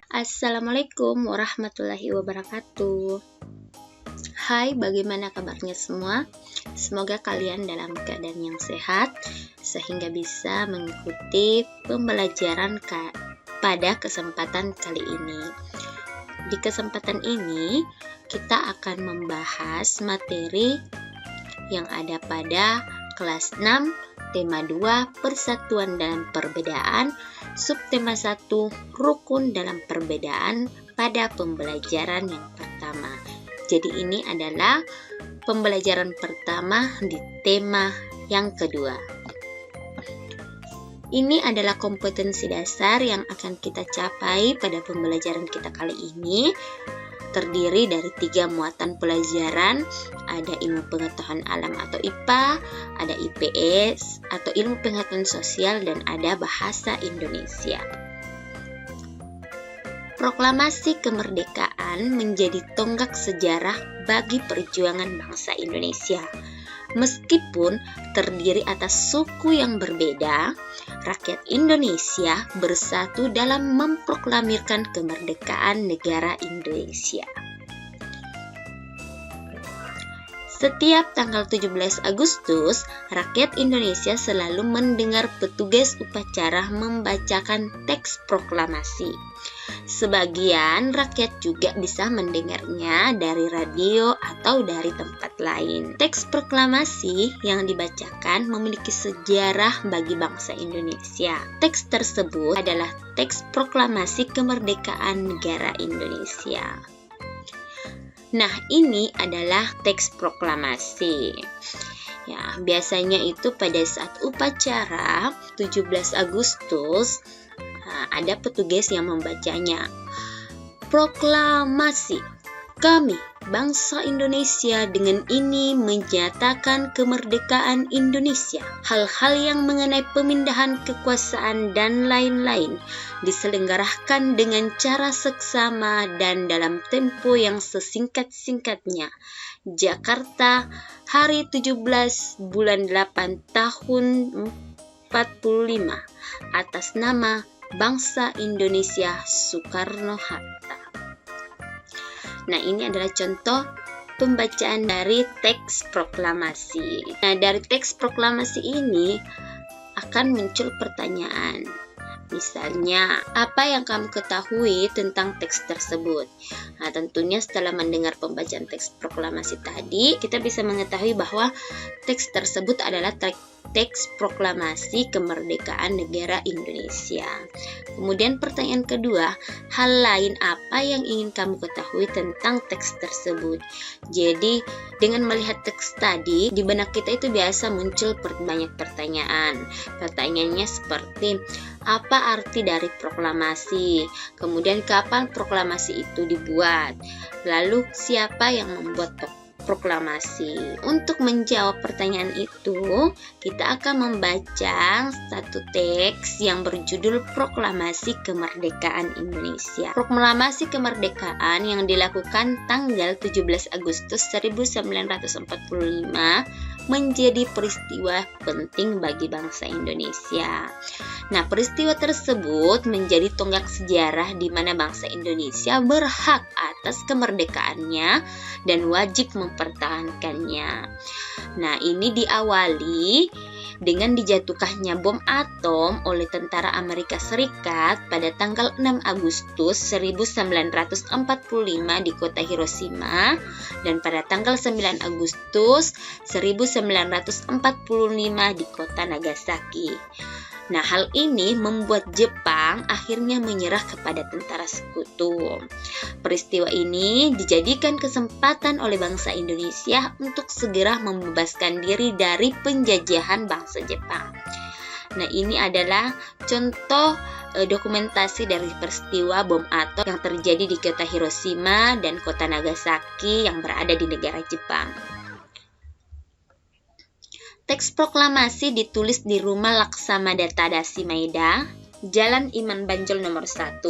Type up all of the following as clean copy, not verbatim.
Assalamualaikum warahmatullahi wabarakatuh. Hai, bagaimana kabarnya semua? Semoga kalian dalam keadaan yang sehat sehingga bisa mengikuti pembelajaran pada kesempatan kali ini. Di kesempatan ini kita akan membahas materi yang ada pada kelas 6, tema 2, persatuan dalam perbedaan, subtema 1, rukun dalam perbedaan pada pembelajaran yang pertama. Jadi ini adalah pembelajaran pertama di tema yang kedua. Ini adalah kompetensi dasar yang akan kita capai pada pembelajaran kita kali ini. Terdiri dari 3 muatan pelajaran, ada ilmu pengetahuan alam atau IPA, ada IPS atau ilmu pengetahuan sosial, dan ada bahasa Indonesia. Proklamasi kemerdekaan menjadi tonggak sejarah bagi perjuangan bangsa Indonesia. Meskipun terdiri atas suku yang berbeda, rakyat Indonesia bersatu dalam memproklamirkan kemerdekaan negara Indonesia. Setiap tanggal 17 Agustus, rakyat Indonesia selalu mendengar petugas upacara membacakan teks proklamasi. Sebagian rakyat juga bisa mendengarnya dari radio atau dari tempat lain. Teks proklamasi yang dibacakan memiliki sejarah bagi bangsa Indonesia. Teks tersebut adalah teks proklamasi kemerdekaan negara Indonesia. Nah, ini adalah teks proklamasi. Ya, biasanya itu pada saat upacara 17 Agustus ada petugas yang membacanya. Proklamasi, kami bangsa Indonesia dengan ini menyatakan kemerdekaan Indonesia. Hal-hal yang mengenai pemindahan kekuasaan dan lain-lain diselenggarakan dengan cara seksama dan dalam tempo yang sesingkat-singkatnya. Jakarta, hari 17 bulan 8 tahun 45, atas nama Bangsa Indonesia Soekarno-Hatta. Nah, ini adalah contoh pembacaan dari teks proklamasi. Nah, dari teks proklamasi ini akan muncul pertanyaan. Misalnya, apa yang kamu ketahui tentang teks tersebut? Nah, tentunya setelah mendengar pembacaan teks proklamasi tadi, kita bisa mengetahui bahwa teks tersebut adalah teks proklamasi kemerdekaan negara Indonesia. Kemudian pertanyaan kedua, hal lain apa yang ingin kamu ketahui tentang teks tersebut? Jadi, dengan melihat teks tadi, di benak kita itu biasa muncul banyak pertanyaan. Pertanyaannya seperti, apa arti dari proklamasi? Kemudian kapan proklamasi itu dibuat? Lalu siapa yang membuat proklamasi? Untuk menjawab pertanyaan itu, kita akan membaca satu teks yang berjudul Proklamasi Kemerdekaan Indonesia. Proklamasi kemerdekaan yang dilakukan tanggal 17 Agustus 1945 menjadi peristiwa penting bagi bangsa Indonesia. Nah, peristiwa tersebut menjadi tonggak sejarah di mana bangsa Indonesia berhak atas kemerdekaannya dan wajib mempertahankannya. Nah, ini diawali dengan dijatuhkannya bom atom oleh tentara Amerika Serikat pada tanggal 6 Agustus 1945 di kota Hiroshima dan pada tanggal 9 Agustus 1945 di kota Nagasaki. Nah, hal ini membuat Jepang akhirnya menyerah kepada tentara sekutu. Peristiwa ini dijadikan kesempatan oleh bangsa Indonesia untuk segera membebaskan diri dari penjajahan bangsa Jepang. Nah, ini adalah contoh dokumentasi dari peristiwa bom atom yang terjadi di kota Hiroshima dan kota Nagasaki yang berada di negara Jepang. Teks proklamasi ditulis di Rumah Laksamana Tadashi Maeda, Jalan Iman Banjol nomor 1.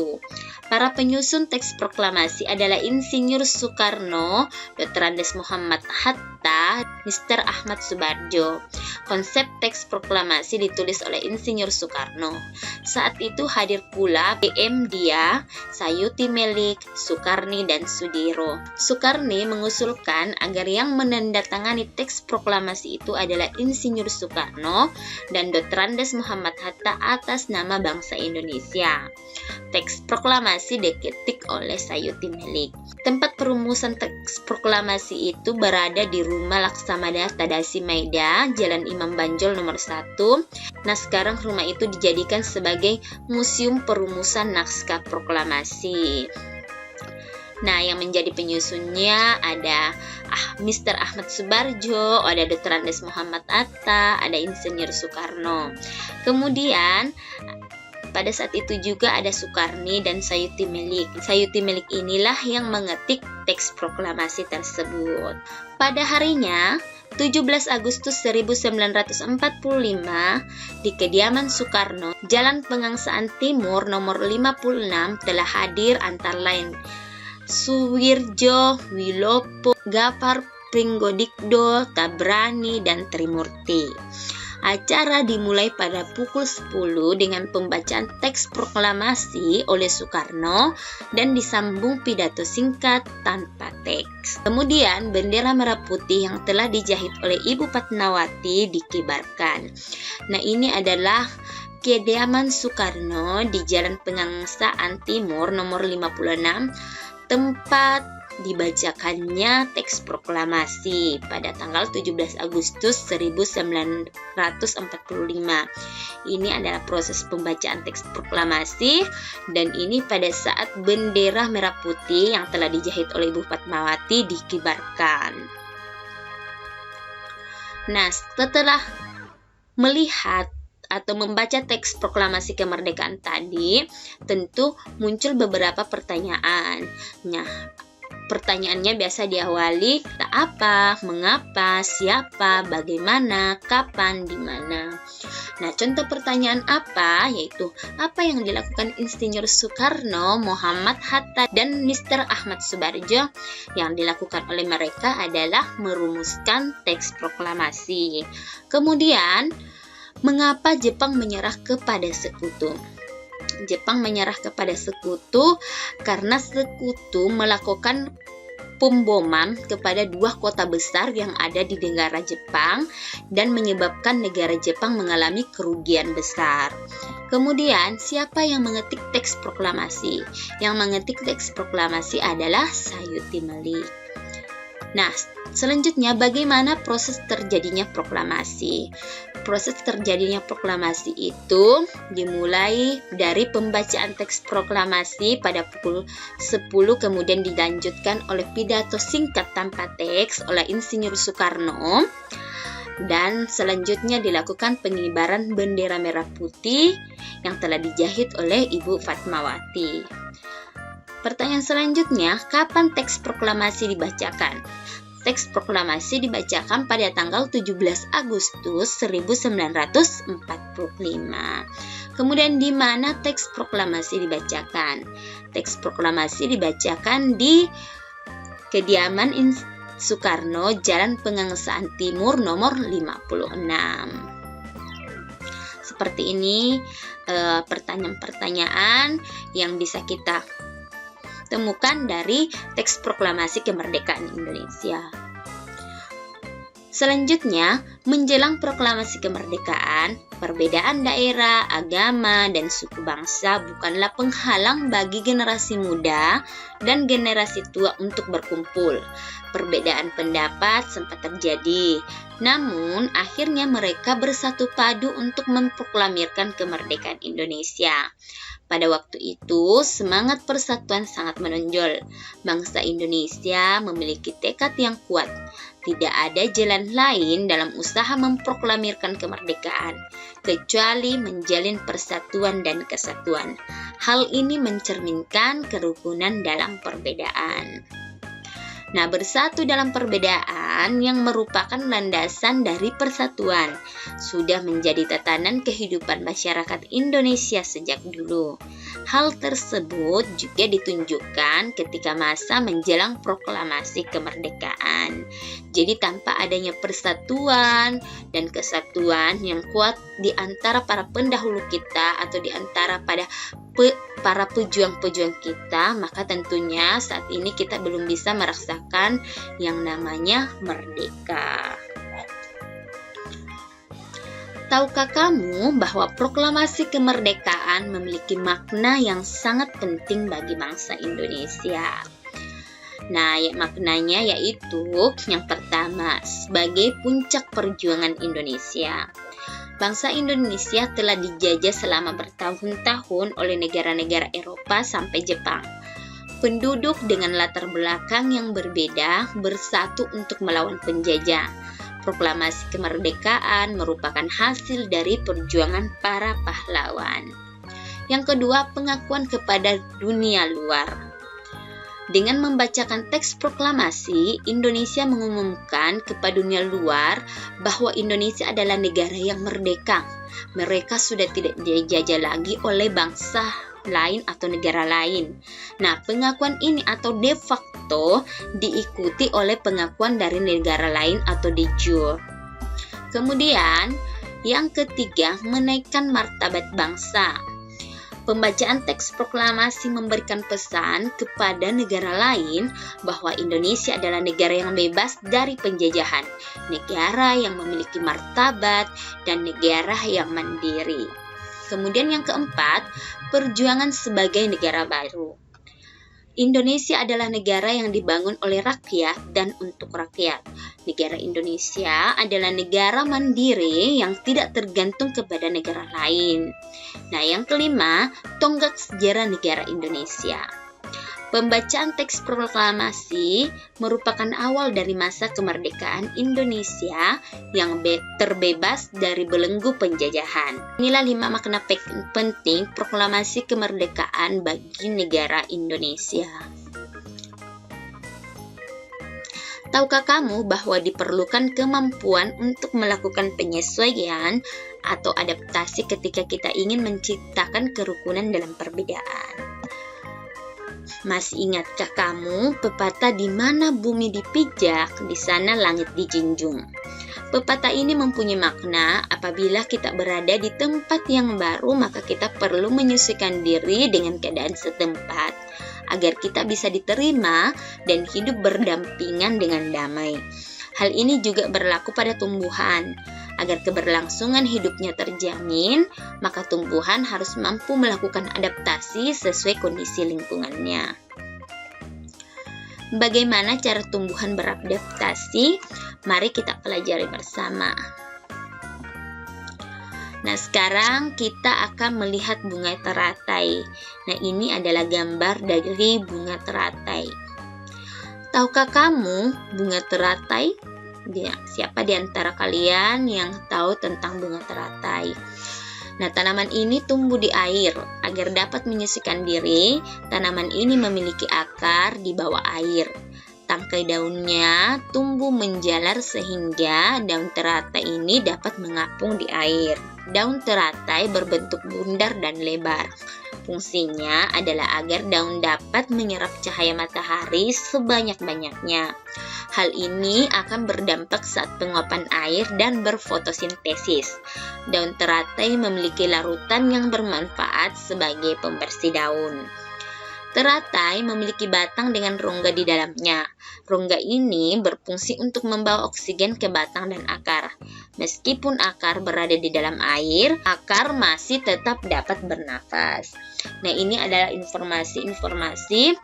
Para penyusun teks proklamasi adalah Insinyur Soekarno, Dr. Andes Muhammad Hatta, Mr. Ahmad Subardjo. Konsep teks proklamasi ditulis oleh Insinyur Soekarno. Saat itu hadir pula PM Dia, Sayuti Melik, Soekarni, dan Sudiro. Soekarni mengusulkan agar yang menandatangani teks proklamasi itu adalah Insinyur Soekarno dan Dr. Andes Muhammad Hatta atas nama bangsa Indonesia. Teks proklamasi diketik oleh Sayuti Melik. Tempat perumusan teks proklamasi itu berada di Rumah Laksamana Tadasi Maida, Jalan Imam Banjol nomor 1. Nah, sekarang rumah itu dijadikan sebagai Museum Perumusan Naskah Proklamasi. Nah, yang menjadi penyusunnya ada Mr. Ahmad Subardjo, ada Dr. Andes Muhammad Hatta, ada Insinyur Soekarno. Kemudian pada saat itu juga ada Soekarni dan Sayuti Melik. Sayuti Melik inilah yang mengetik teks proklamasi tersebut. Pada harinya, 17 Agustus 1945, di kediaman Soekarno, Jalan Pengangsaan Timur nomor 56 telah hadir antara lain Suwirjo, Wilopo, Gapar, Pringgodikdo, Tabrani, dan Trimurti. Acara dimulai pada pukul 10 dengan pembacaan teks proklamasi oleh Soekarno dan disambung pidato singkat tanpa teks. Kemudian bendera merah putih yang telah dijahit oleh Ibu Fatmawati dikibarkan. Nah, ini adalah kediaman Soekarno di Jalan Pengangsaan Timur nomor 56, tempat dibacakannya teks proklamasi pada tanggal 17 Agustus 1945. Ini adalah proses pembacaan teks proklamasi, dan ini pada saat bendera merah putih yang telah dijahit oleh Ibu Fatmawati dikibarkan. Nah, setelah melihat atau membaca teks proklamasi kemerdekaan tadi, tentu muncul beberapa pertanyaan. Nah, pertanyaannya biasa diawali apa, mengapa, siapa, bagaimana, kapan, di mana. Nah, contoh pertanyaan apa yaitu apa yang dilakukan Insinyur Soekarno, Muhammad Hatta, dan Mr. Ahmad Subardjo? Yang dilakukan oleh mereka adalah merumuskan teks proklamasi. Kemudian, mengapa Jepang menyerah kepada sekutu? Jepang menyerah kepada sekutu karena sekutu melakukan pemboman kepada 2 kota besar yang ada di negara Jepang dan menyebabkan negara Jepang mengalami kerugian besar. Kemudian, siapa yang mengetik teks proklamasi? Yang mengetik teks proklamasi adalah Sayuti Melik. Nah, selanjutnya bagaimana proses terjadinya proklamasi? Proses terjadinya proklamasi itu dimulai dari pembacaan teks proklamasi pada pukul 10, kemudian dilanjutkan oleh pidato singkat tanpa teks oleh Insinyur Soekarno, dan selanjutnya dilakukan pengibaran bendera merah putih yang telah dijahit oleh Ibu Fatmawati. Pertanyaan selanjutnya, kapan teks proklamasi dibacakan? Teks proklamasi dibacakan pada tanggal 17 Agustus 1945. Kemudian di mana teks proklamasi dibacakan? Teks proklamasi dibacakan di kediaman Soekarno, Jalan Pengangsaan Timur nomor 56. Seperti ini pertanyaan-pertanyaan yang bisa kita temukan dari teks proklamasi kemerdekaan Indonesia. Selanjutnya, menjelang proklamasi kemerdekaan, perbedaan daerah, agama, dan suku bangsa bukanlah penghalang bagi generasi muda dan generasi tua untuk berkumpul. Perbedaan pendapat sempat terjadi, namun akhirnya mereka bersatu padu untuk memproklamirkan kemerdekaan Indonesia. Pada waktu itu, semangat persatuan sangat menonjol. Bangsa Indonesia memiliki tekad yang kuat. Tidak ada jalan lain dalam usaha memproklamirkan kemerdekaan, kecuali menjalin persatuan dan kesatuan. Hal ini mencerminkan kerukunan dalam perbedaan. Nah, bersatu dalam perbedaan yang merupakan landasan dari persatuan sudah menjadi tatanan kehidupan masyarakat Indonesia sejak dulu. Hal tersebut juga ditunjukkan ketika masa menjelang proklamasi kemerdekaan. Jadi tanpa adanya persatuan dan kesatuan yang kuat di antara para pendahulu kita atau di antara para pejuang-pejuang kita, maka tentunya saat ini kita belum bisa merasakan yang namanya merdeka. Tahukah kamu bahwa proklamasi kemerdekaan memiliki makna yang sangat penting bagi bangsa Indonesia? Nah, maknanya yaitu yang pertama, sebagai puncak perjuangan Indonesia. Bangsa Indonesia telah dijajah selama bertahun-tahun oleh negara-negara Eropa sampai Jepang. Penduduk dengan latar belakang yang berbeda bersatu untuk melawan penjajah. Proklamasi kemerdekaan merupakan hasil dari perjuangan para pahlawan. Yang kedua, pengakuan kepada dunia luar. Dengan membacakan teks proklamasi, Indonesia mengumumkan kepada dunia luar bahwa Indonesia adalah negara yang merdeka. Mereka sudah tidak dijajah lagi oleh bangsa lain atau negara lain. Nah, pengakuan ini atau de facto diikuti oleh pengakuan dari negara lain atau de jure. Kemudian, yang ketiga, menaikkan martabat bangsa. Pembacaan teks proklamasi memberikan pesan kepada negara lain bahwa Indonesia adalah negara yang bebas dari penjajahan, negara yang memiliki martabat, dan negara yang mandiri. Kemudian yang keempat, perjuangan sebagai negara baru. Indonesia adalah negara yang dibangun oleh rakyat dan untuk rakyat. Negara Indonesia adalah negara mandiri yang tidak tergantung kepada negara lain. Nah, yang kelima, tonggak sejarah negara Indonesia. Pembacaan teks proklamasi merupakan awal dari masa kemerdekaan Indonesia yang terbebas dari belenggu penjajahan. Inilah 5 makna penting proklamasi kemerdekaan bagi negara Indonesia. Tahukah kamu bahwa diperlukan kemampuan untuk melakukan penyesuaian atau adaptasi ketika kita ingin menciptakan kerukunan dalam perbedaan? Masih ingatkah kamu pepatah di mana bumi dipijak, di sana langit dijunjung? Pepatah ini mempunyai makna apabila kita berada di tempat yang baru, maka kita perlu menyesuaikan diri dengan keadaan setempat agar kita bisa diterima dan hidup berdampingan dengan damai. Hal ini juga berlaku pada tumbuhan. Agar keberlangsungan hidupnya terjamin, maka tumbuhan harus mampu melakukan adaptasi sesuai kondisi lingkungannya. Bagaimana cara tumbuhan beradaptasi? Mari kita pelajari bersama. Nah, sekarang kita akan melihat bunga teratai. Nah, ini adalah gambar dari bunga teratai. Tahukah kamu bunga teratai? Siapa di antara kalian yang tahu tentang bunga teratai? Nah, tanaman ini tumbuh di air. Agar dapat menyesuaikan diri, tanaman ini memiliki akar di bawah air. Tangkai daunnya tumbuh menjalar sehingga daun teratai ini dapat mengapung di air. Daun teratai berbentuk bundar dan lebar. Fungsinya adalah agar daun dapat menyerap cahaya matahari sebanyak-banyaknya. Hal ini akan berdampak saat penguapan air dan berfotosintesis. Daun teratai memiliki larutan yang bermanfaat sebagai pembersih daun. Teratai memiliki batang dengan rongga di dalamnya. Rongga ini berfungsi untuk membawa oksigen ke batang dan akar. Meskipun akar berada di dalam air, akar masih tetap dapat bernafas. Nah, ini adalah informasi-informasi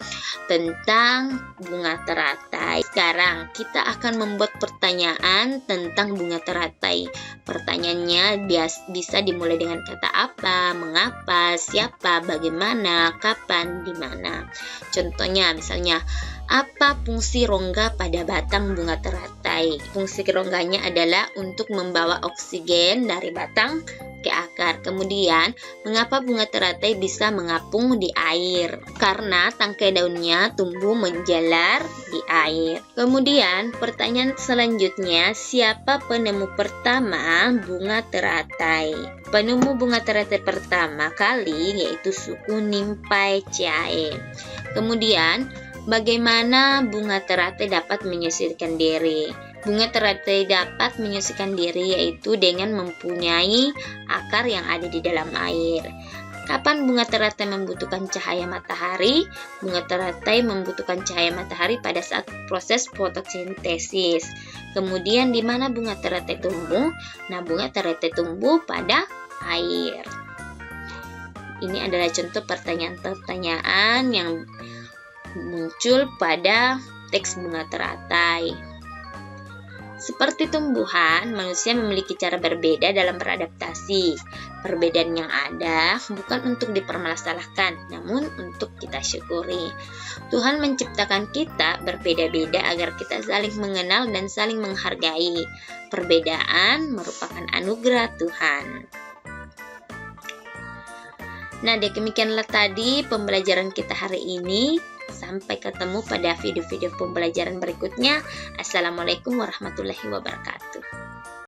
tentang bunga teratai. Sekarang kita akan membuat pertanyaan tentang bunga teratai. Pertanyaannya bisa dimulai dengan kata apa, mengapa, siapa, bagaimana, kapan, di mana. Contohnya misalnya, apa fungsi rongga pada batang bunga teratai? teratai. Fungsi rongganya adalah untuk membawa oksigen dari batang ke akar. Kemudian, mengapa bunga teratai bisa mengapung di air? Karena tangkai daunnya tumbuh menjalar di air. Kemudian, pertanyaan selanjutnya, siapa penemu pertama bunga teratai? Penemu bunga teratai pertama kali yaitu suku Nymphaceae. Kemudian, bagaimana bunga teratai dapat menyisirkan diri? Bunga teratai dapat menyisirkan diri yaitu dengan mempunyai akar yang ada di dalam air. Kapan bunga teratai membutuhkan cahaya matahari? Bunga teratai membutuhkan cahaya matahari pada saat proses fotosintesis. Kemudian di mana bunga teratai tumbuh? Nah, bunga teratai tumbuh pada air. Ini adalah contoh pertanyaan-pertanyaan yang muncul pada teks bunga teratai. Seperti tumbuhan, manusia memiliki cara berbeda dalam beradaptasi. Perbedaan yang ada bukan untuk dipermasalahkan, namun untuk kita syukuri. Tuhan menciptakan kita berbeda-beda agar kita saling mengenal dan saling menghargai. Perbedaan merupakan anugerah Tuhan. Nah, demikianlah tadi pembelajaran kita hari ini. Sampai ketemu pada video-video pembelajaran berikutnya. Assalamualaikum warahmatullahi wabarakatuh.